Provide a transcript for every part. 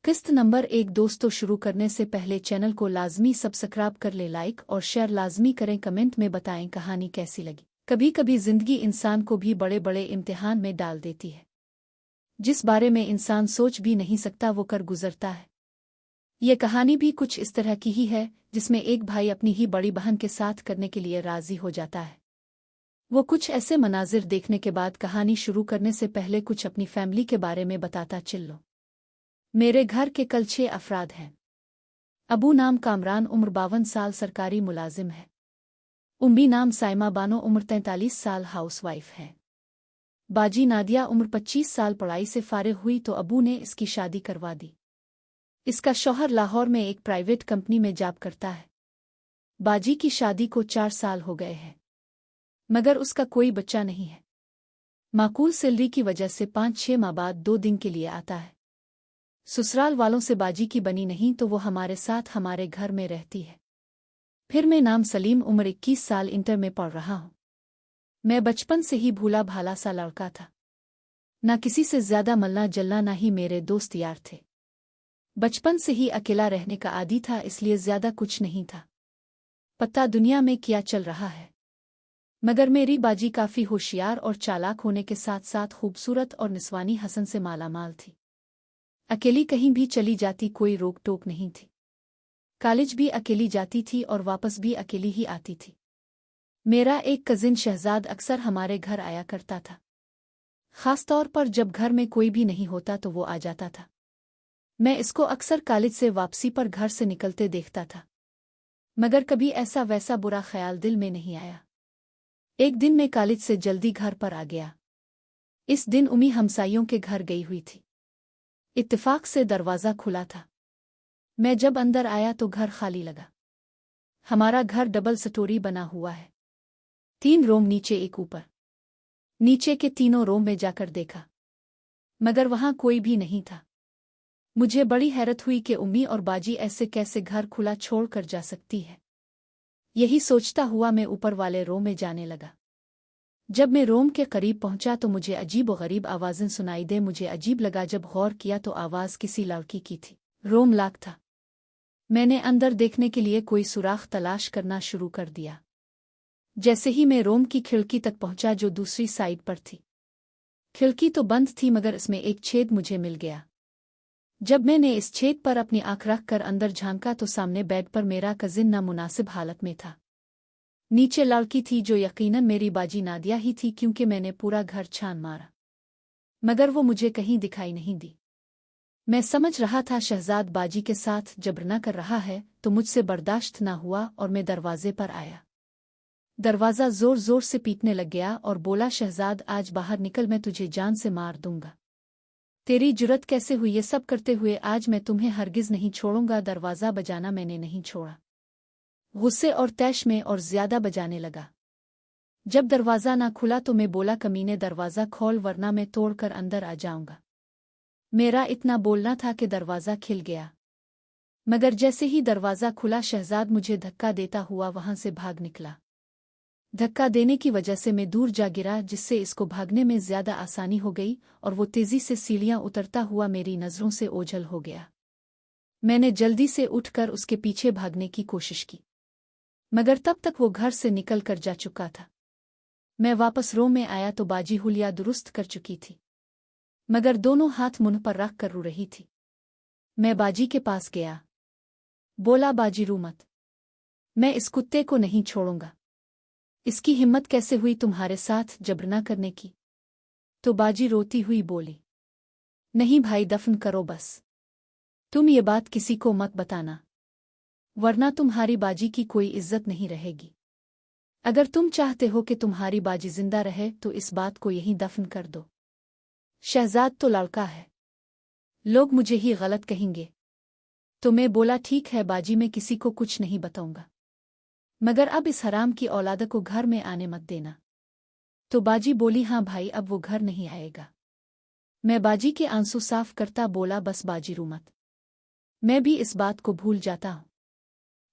किस्त नंबर 1 दोस्तों शुरू करने से पहले चैनल को लाजमी सब्सक्राइब कर ले, लाइक और शेयर लाजमी करें, कमेंट में बताएं कहानी कैसी लगी। कभी कभी जिंदगी इंसान को भी बड़े बड़े इम्तिहान में डाल देती है। जिस बारे में इंसान सोच भी नहीं सकता वो कर गुजरता है। ये कहानी भी कुछ इस तरह की ही है, जिसमें एक भाई अपनी ही बड़ी बहन के साथ करने के लिए राजी हो जाता है। वो कुछ ऐसे मनाजिर देखने के बाद कहानी शुरू करने से पहले कुछ अपनी फैमिली के बारे में बताता चल लो। मेरे घर के कल 6 अफराद हैं। अबू नाम कामरान, उम्र 52 साल, सरकारी मुलाजिम है। उम्मी नाम साइमा बानो, उम्र 43 साल, हाउसवाइफ है। बाजी नादिया, उम्र 25 साल, पढ़ाई से फारिग हुई तो अबू ने इसकी शादी करवा दी। इसका शौहर लाहौर में एक प्राइवेट कंपनी में जॉब करता है। बाजी की शादी को 4 साल हो गए हैं, मगर उसका कोई बच्चा नहीं है। माकूल सैलरी की वजह से 5-6 माह बाद 2 दिन के लिए आता है। ससुराल वालों से बाजी की बनी नहीं तो वो हमारे साथ हमारे घर में रहती है। फिर मैं नाम सलीम, उम्र 21 साल, इंटर में पढ़ रहा हूँ। मैं बचपन से ही भूला भाला सा लड़का था। ना किसी से ज्यादा मिलना जलना, ना ही मेरे दोस्त यार थे। बचपन से ही अकेला रहने का आदी था, इसलिए ज्यादा कुछ नहीं था पता दुनिया में क्या चल रहा है। मगर मेरी बाजी काफी होशियार और चालाक होने के साथ साथ खूबसूरत और निस्वानी हसन से मालामाल थी। अकेली कहीं भी चली जाती, कोई रोक टोक नहीं थी। कॉलेज भी अकेली जाती थी और वापस भी अकेली ही आती थी। मेरा एक कजिन शहजाद अक्सर हमारे घर आया करता था। खास तौर पर जब घर में कोई भी नहीं होता तो वो आ जाता था। मैं इसको अक्सर कॉलेज से वापसी पर घर से निकलते देखता था, मगर कभी ऐसा वैसा बुरा ख्याल दिल में नहीं आया। एक दिन मैं कॉलेज से जल्दी घर पर आ गया। इस दिन उम्मी हमसाइयों के घर गई हुई थी। इत्तेफाक से दरवाज़ा खुला था। मैं जब अंदर आया तो घर खाली लगा। हमारा घर डबल स्टोरी बना हुआ है, 3 रूम नीचे एक ऊपर। नीचे के तीनों रूम में जाकर देखा, मगर वहां कोई भी नहीं था। मुझे बड़ी हैरत हुई कि उम्मी और बाजी ऐसे कैसे घर खुला छोड़कर जा सकती है। यही सोचता हुआ मैं ऊपर वाले रूम में जाने लगा। जब मैं रूम के करीब पहुंचा तो मुझे अजीब व गरीब आवाज़ें सुनाई दे। मुझे अजीब लगा। जब गौर किया तो आवाज़ किसी लड़की की थी। रूम लॉक था। मैंने अंदर देखने के लिए कोई सुराख तलाश करना शुरू कर दिया। जैसे ही मैं रूम की खिड़की तक पहुंचा जो दूसरी साइड पर थी, खिड़की तो बंद थी मगर इसमें एक छेद मुझे मिल गया। जब मैंने इस छेद पर अपनी आंख रख कर अंदर झांका तो सामने बेड पर मेरा कजिन नामुनासिब हालत में था। नीचे लड़की थी जो यकीनन मेरी बाजी नादिया ही थी, क्योंकि मैंने पूरा घर छान मारा मगर वो मुझे कहीं दिखाई नहीं दी। मैं समझ रहा था शहजाद बाजी के साथ जबर न कर रहा है, तो मुझसे बर्दाश्त ना हुआ और मैं दरवाजे पर आया। दरवाज़ा जोर जोर से पीटने लग गया और बोला, शहजाद आज बाहर निकल, मैं तुझे जान से मार दूंगा। तेरी जुर्रत कैसे हुई ये सब करते हुए? आज मैं तुम्हें हरगिज नहीं छोड़ूंगा। दरवाज़ा बजाना मैंने नहीं छोड़ा। गुस्से और तैश में और ज्यादा बजाने लगा। जब दरवाज़ा ना खुला तो मैं बोला, कमीने दरवाज़ा खोल वरना मैं तोड़कर अंदर आ जाऊंगा। मेरा इतना बोलना था कि दरवाज़ा खिल गया, मगर जैसे ही दरवाज़ा खुला शहजाद मुझे धक्का देता हुआ वहां से भाग निकला। धक्का देने की वजह से मैं दूर जा गिरा, जिससे इसको भागने में ज्यादा आसानी हो गई और वो तेजी से सीढ़ियां उतरता हुआ मेरी नज़रों से ओझल हो गया। मैंने जल्दी से उठकर उसके पीछे भागने की कोशिश की, मगर तब तक वो घर से निकल कर जा चुका था। मैं वापस रूम में आया तो बाजी हुलिया दुरुस्त कर चुकी थी, मगर दोनों हाथ मुंह पर रख कर रो रही थी। मैं बाजी के पास गया, बोला, बाजी रो मत, मैं इस कुत्ते को नहीं छोड़ूंगा। इसकी हिम्मत कैसे हुई तुम्हारे साथ जबर न करने की? तो बाजी रोती हुई बोली, नहीं भाई, दफन करो बस। तुम ये बात किसी को मत बताना, वरना तुम्हारी बाजी की कोई इज्जत नहीं रहेगी। अगर तुम चाहते हो कि तुम्हारी बाजी जिंदा रहे तो इस बात को यहीं दफन कर दो। शहजाद तो लड़का है, लोग मुझे ही गलत कहेंगे। तो मैं बोला, ठीक है बाजी, मैं किसी को कुछ नहीं बताऊंगा, मगर अब इस हराम की औलाद को घर में आने मत देना। तो बाजी बोली, हाँ भाई, अब वो घर नहीं आएगा। मैं बाजी के आंसू साफ करता बोला, बस बाजी रो मत, मैं भी इस बात को भूल जाता हूं,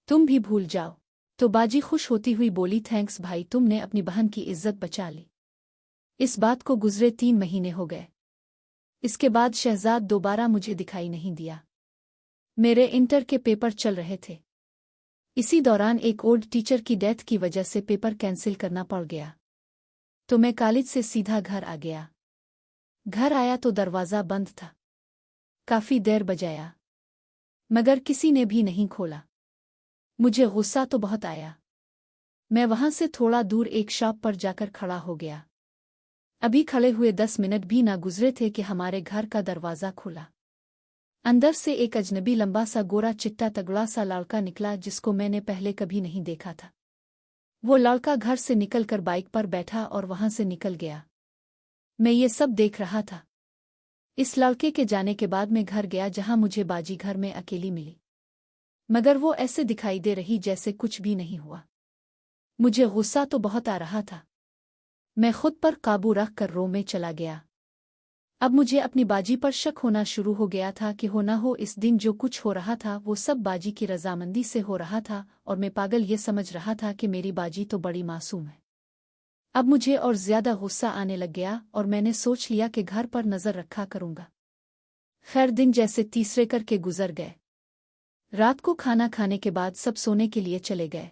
तुम भी भूल जाओ। तो बाजी खुश होती हुई बोली, थैंक्स भाई, तुमने अपनी बहन की इज्जत बचा ली। इस बात को गुजरे 3 महीने हो गए। इसके बाद शहजाद दोबारा मुझे दिखाई नहीं दिया। मेरे इंटर के पेपर चल रहे थे। इसी दौरान एक ओल्ड टीचर की डेथ की वजह से पेपर कैंसिल करना पड़ गया, तो मैं कॉलेज से सीधा घर आ गया। घर आया तो दरवाज़ा बंद था। काफ़ी देर बजाया, मगर किसी ने भी नहीं खोला। मुझे गुस्सा तो बहुत आया। मैं वहां से थोड़ा दूर एक शॉप पर जाकर खड़ा हो गया। अभी खड़े हुए 10 मिनट भी ना गुजरे थे कि हमारे घर का दरवाज़ा खुला। अंदर से एक अजनबी लंबा सा गोरा चिट्टा तगड़ा सा लड़का निकला, जिसको मैंने पहले कभी नहीं देखा था। वो लड़का घर से निकलकर बाइक पर बैठा और वहां से निकल गया। मैं ये सब देख रहा था। इस लड़के के जाने के बाद मैं घर गया, जहां मुझे बाजी घर में अकेली मिली, मगर वो ऐसे दिखाई दे रही जैसे कुछ भी नहीं हुआ। मुझे गुस्सा तो बहुत आ रहा था। मैं खुद पर काबू रख कर रूम में चला गया। अब मुझे अपनी बाजी पर शक होना शुरू हो गया था कि हो ना हो इस दिन जो कुछ हो रहा था वो सब बाजी की रजामंदी से हो रहा था, और मैं पागल ये समझ रहा था कि मेरी बाजी तो बड़ी मासूम है। अब मुझे और ज्यादा गुस्सा आने लग गया और मैंने सोच लिया कि घर पर नजर रखा करूंगा। खैर, दिन जैसे तीसरे करके गुजर गए। रात को खाना खाने के बाद सब सोने के लिए चले गए।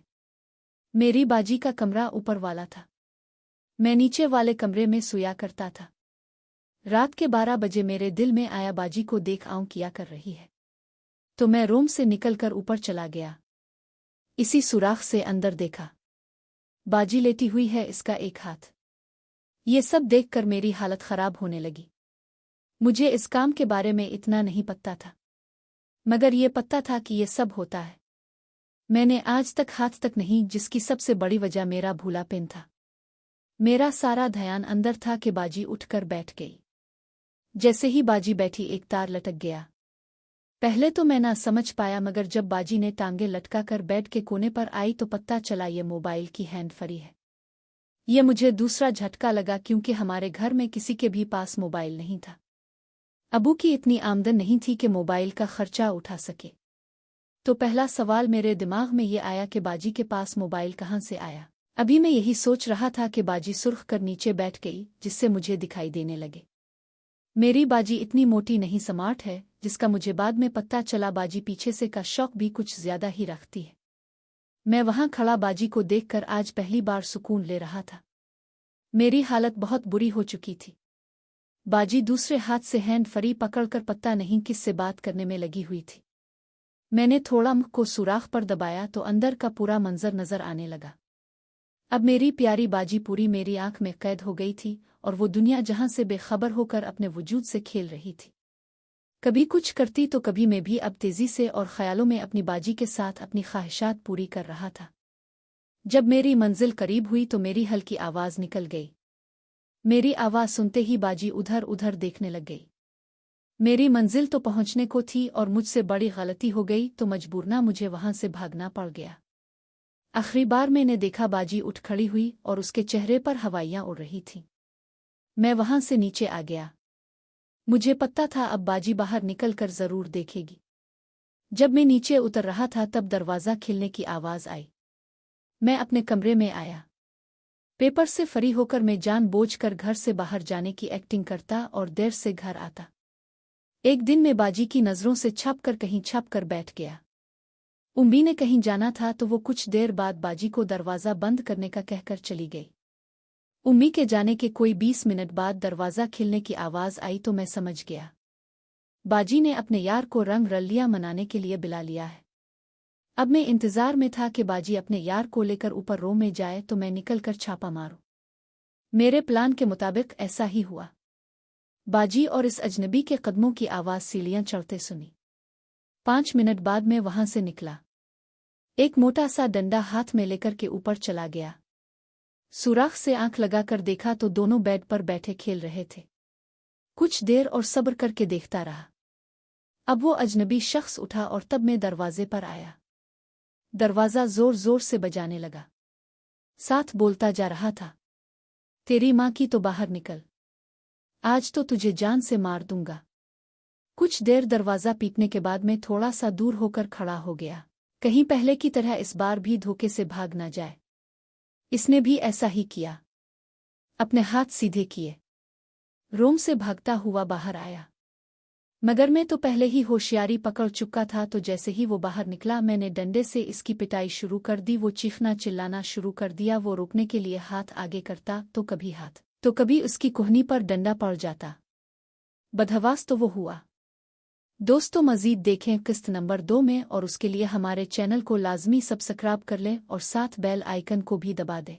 मेरी बाजी का कमरा ऊपर वाला था। मैं नीचे वाले कमरे में सोया करता था। रात के 12 बजे मेरे दिल में आया बाजी को देख आऊं किया कर रही है, तो मैं रूम से निकलकर ऊपर चला गया। इसी सुराख से अंदर देखा, बाजी लेटी हुई है, इसका एक हाथ। ये सब देखकर मेरी हालत खराब होने लगी। मुझे इस काम के बारे में इतना नहीं पता था, मगर ये पता था कि ये सब होता है। मैंने आज तक हाथ तक नहीं, जिसकी सबसे बड़ी वजह मेरा भूलापन था। मेरा सारा ध्यान अंदर था कि बाजी उठकर बैठ गई। जैसे ही बाजी बैठी एक तार लटक गया। पहले तो मैं ना समझ पाया, मगर जब बाजी ने टांगे लटका कर बेड के कोने पर आई तो पता चला ये मोबाइल की हैंड फ्री है। ये मुझे दूसरा झटका लगा, क्योंकि हमारे घर में किसी के भी पास मोबाइल नहीं था। अबू की इतनी आमदन नहीं थी कि मोबाइल का खर्चा उठा सके। तो पहला सवाल मेरे दिमाग में ये आया कि बाजी के पास मोबाइल कहाँ से आया। अभी मैं यही सोच रहा था कि बाजी सुर्ख कर नीचे बैठ गई, जिससे मुझे दिखाई देने लगे। मेरी बाजी इतनी मोटी नहीं, स्मार्ट है, जिसका मुझे बाद में पता चला बाजी पीछे से का शौक भी कुछ ज्यादा ही रखती है। मैं वहां खड़ा बाजी को देखकर आज पहली बार सुकून ले रहा था। मेरी हालत बहुत बुरी हो चुकी थी। बाजी दूसरे हाथ से हैंड फ्री पकड़कर पता नहीं किससे बात करने में लगी हुई थी। मैंने थोड़ा मुख को सुराख पर दबाया तो अंदर का पूरा मंजर नजर आने लगा। अब मेरी प्यारी बाजी पूरी मेरी आंख में कैद हो गई थी, और वो दुनिया जहां से बेखबर होकर अपने वजूद से खेल रही थी। कभी कुछ करती तो कभी मैं भी अब तेजी से और ख्यालों में अपनी बाजी के साथ अपनी ख्वाहिशात पूरी कर रहा था। जब मेरी मंजिल करीब हुई तो मेरी हल्की आवाज निकल गई। मेरी आवाज सुनते ही बाजी उधर उधर देखने लग गई। मेरी मंजिल तो पहुंचने को थी और मुझसे बड़ी गलती हो गई, तो मजबूरना मुझे वहां से भागना पड़ गया। आखिरी बार मैंने देखा बाजी उठ खड़ी हुई और उसके चेहरे पर हवाइयां उड़ रही थीं। मैं वहां से नीचे आ गया। मुझे पता था अब बाजी बाहर निकलकर जरूर देखेगी। जब मैं नीचे उतर रहा था तब दरवाज़ा खिलने की आवाज़ आई। मैं अपने कमरे में आया। पेपर से फ्री होकर मैं जानबूझकर घर से बाहर जाने की एक्टिंग करता और देर से घर आता। एक दिन मैं बाजी की नज़रों से कहीं छप कर बैठ गया। उम्मी ने कहीं जाना था, तो वो कुछ देर बाद बाजी को दरवाज़ा बंद करने का कहकर चली गई। उम्मी के जाने के कोई 20 मिनट बाद दरवाज़ा खिलने की आवाज़ आई तो मैं समझ गया, बाजी ने अपने यार को रंग रलियां मनाने के लिए बुला लिया है। अब मैं इंतज़ार में था कि बाजी अपने यार को लेकर ऊपर रूम में जाए तो मैं निकलकर छापा मारूं। मेरे प्लान के मुताबिक ऐसा ही हुआ। बाजी और इस अजनबी के कदमों की आवाज़ सीढ़ियां चढ़ते सुनी। 5 मिनट बाद मैं वहां से निकला। एक मोटा सा डंडा हाथ में लेकर के ऊपर चला गया। सुराख से आंख लगाकर देखा तो दोनों बेड पर बैठे खेल रहे थे। कुछ देर और सब्र करके देखता रहा। अब वो अजनबी शख्स उठा और तब मैं दरवाजे पर आया। दरवाज़ा जोर जोर से बजाने लगा। साथ बोलता जा रहा था, तेरी माँ की तो बाहर निकल, आज तो तुझे जान से मार दूंगा। कुछ देर दरवाज़ा पीटने के बाद मैं थोड़ा सा दूर होकर खड़ा हो गया, कहीं पहले की तरह इस बार भी धोखे से भाग न जाए। इसने भी ऐसा ही किया। अपने हाथ सीधे किए, रूम से भागता हुआ बाहर आया। मगर मैं तो पहले ही होशियारी पकड़ चुका था, तो जैसे ही वो बाहर निकला मैंने डंडे से इसकी पिटाई शुरू कर दी। वो चीखना चिल्लाना शुरू कर दिया। वो रोकने के लिए हाथ आगे करता तो कभी हाथ, तो कभी उसकी कोहनी पर डंडा पड़ जाता। बदहवास तो वो हुआ। दोस्तों, मज़ीद देखें किस्त नंबर 2 में, और उसके लिए हमारे चैनल को लाजमी सब्सक्राइब कर लें और साथ बेल आइकन को भी दबा दें।